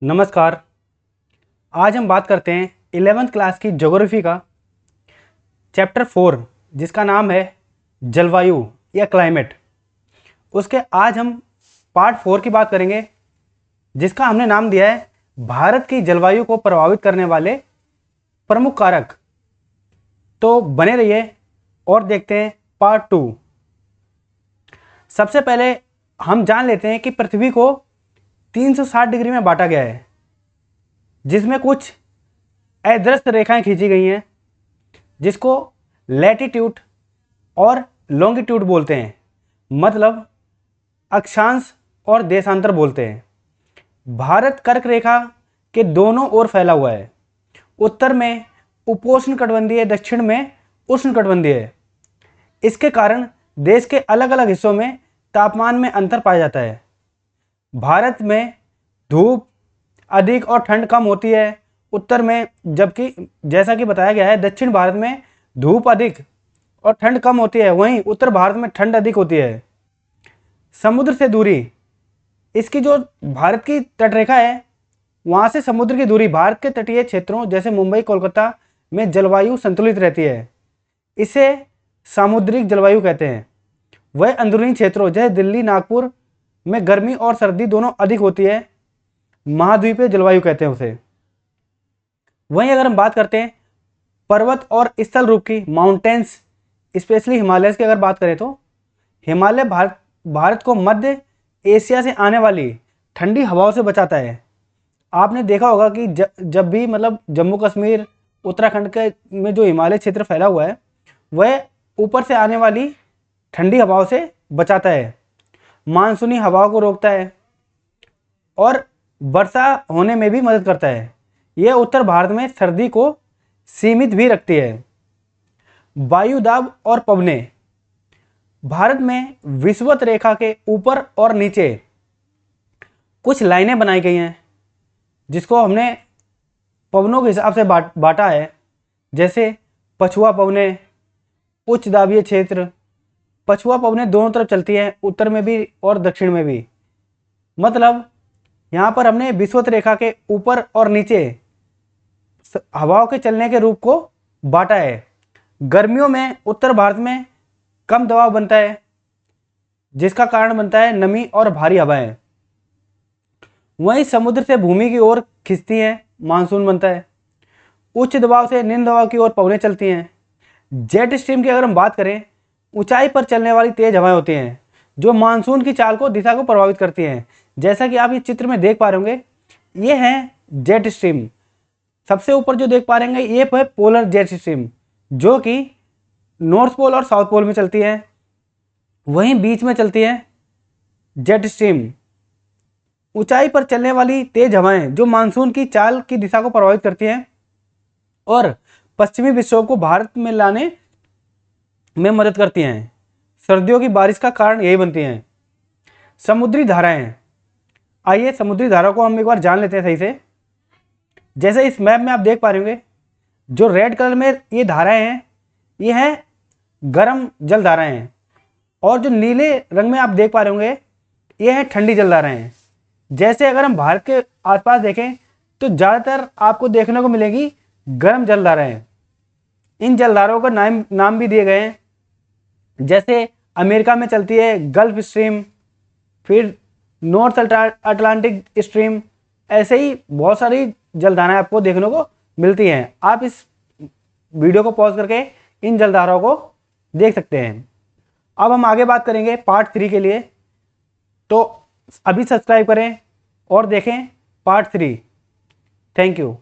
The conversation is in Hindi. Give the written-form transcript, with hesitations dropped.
नमस्कार। आज हम बात करते हैं 11th क्लास की ज्योग्राफी का चैप्टर 4 जिसका नाम है जलवायु या क्लाइमेट। उसके आज हम पार्ट 4 की बात करेंगे जिसका हमने नाम दिया है भारत की जलवायु को प्रभावित करने वाले प्रमुख कारक। तो बने रहिए और देखते हैं पार्ट 2। सबसे पहले हम जान लेते हैं कि पृथ्वी को 360 डिग्री में बांटा गया है जिसमें कुछ अदृश्य रेखाएं खींची गई हैं जिसको लैटिट्यूड और लॉन्गिट्यूड बोलते हैं, मतलब अक्षांश और देशांतर बोलते हैं। भारत कर्क रेखा के दोनों ओर फैला हुआ है। उत्तर में उपोष्णकटिबंधीय, दक्षिण में उष्णकटिबंधीय है। इसके कारण देश के अलग अलग हिस्सों में तापमान में अंतर पाया जाता है। भारत में धूप अधिक और ठंड कम होती है उत्तर में, जबकि जैसा कि बताया गया है दक्षिण भारत में धूप अधिक और ठंड कम होती है, वहीं उत्तर भारत में ठंड अधिक होती है। समुद्र से दूरी, इसकी जो भारत की तटरेखा है वहाँ से समुद्र की दूरी भारत के तटीय क्षेत्रों जैसे मुंबई कोलकाता में जलवायु संतुलित रहती है। इसे सामुद्रिक जलवायु कहते हैं। वह अंदरूनी क्षेत्रों जैसे दिल्ली नागपुर में गर्मी और सर्दी दोनों अधिक होती है, महाद्वीपीय जलवायु कहते हैं उसे। वहीं अगर हम बात करते हैं पर्वत और स्थल रूप की, माउंटेन्स स्पेशली हिमालय की अगर बात करें तो हिमालय भारत को मध्य एशिया से आने वाली ठंडी हवाओं से बचाता है। आपने देखा होगा कि जब भी मतलब जम्मू कश्मीर उत्तराखंड के में जो हिमालय क्षेत्र फैला हुआ है वह ऊपर से आने वाली ठंडी हवाओं से बचाता है, मानसूनी हवाओं को रोकता है और वर्षा होने में भी मदद करता है। यह उत्तर भारत में सर्दी को सीमित भी रखती है। वायु दाब और पवनें, भारत में विषुवत रेखा के ऊपर और नीचे कुछ लाइनें बनाई गई हैं जिसको हमने पवनों के हिसाब से बांटा है, जैसे पछुआ पवनें, उच्च दाबीय क्षेत्र। पछुआ पवनें दोनों तरफ चलती हैं, उत्तर में भी और दक्षिण में भी। मतलब यहाँ पर हमने विषुवत रेखा के ऊपर और नीचे हवाओं के चलने के रूप को बांटा है। गर्मियों में उत्तर भारत में कम दबाव बनता है जिसका कारण बनता है नमी और भारी हवाएं। वहीं समुद्र से भूमि की ओर खिंचती हैं, मानसून बनता है। उच्च दबाव से निम्न दबाव की ओर पवनें चलती हैं। जेट स्ट्रीम की अगर हम बात करें, ऊंचाई पर चलने वाली तेज हवाएं होती हैं जो मानसून की चाल को दिशा को प्रभावित करती हैं। जैसा कि आप इस चित्र में देख पा रहे होंगे, ये है जेट स्ट्रीम। सबसे ऊपर जो देख पा रहे हैं ये है पोलर जेट स्ट्रीम जो कि नॉर्थ पोल और साउथ पोल में चलती है। वहीं बीच में चलती है जेट स्ट्रीम। ऊंचाई पर चलने वाली तेज हवाएं जो मानसून की चाल की दिशा को प्रभावित करती हैं और पश्चिमी विक्षोभ को भारत में लाने में मदद करती हैं। सर्दियों की बारिश का कारण यही बनती हैं। समुद्री धाराएं, आइए समुद्री धारा को हम एक बार जान लेते हैं सही से। जैसे इस मैप में आप देख पा रहे होंगे, जो रेड कलर में ये धाराएं हैं ये हैं गर्म जल धाराएं हैं, और जो नीले रंग में आप देख पा रहे होंगे ये हैं ठंडी जल धाराएं हैं। जैसे अगर हम भारत के आसपास देखें तो ज़्यादातर आपको देखने को मिलेगी गर्म जल धाराएं। इन जलधाराओं का नाम भी दिए गए हैं, जैसे अमेरिका में चलती है गल्फ स्ट्रीम, फिर नॉर्थ अटलांटिक स्ट्रीम। ऐसे ही बहुत सारी जलधाराएं आपको देखने को मिलती हैं। आप इस वीडियो को पॉज करके इन जलधाराओं को देख सकते हैं। अब हम आगे बात करेंगे पार्ट 3 के लिए, तो अभी सब्सक्राइब करें और देखें पार्ट 3। Thank you.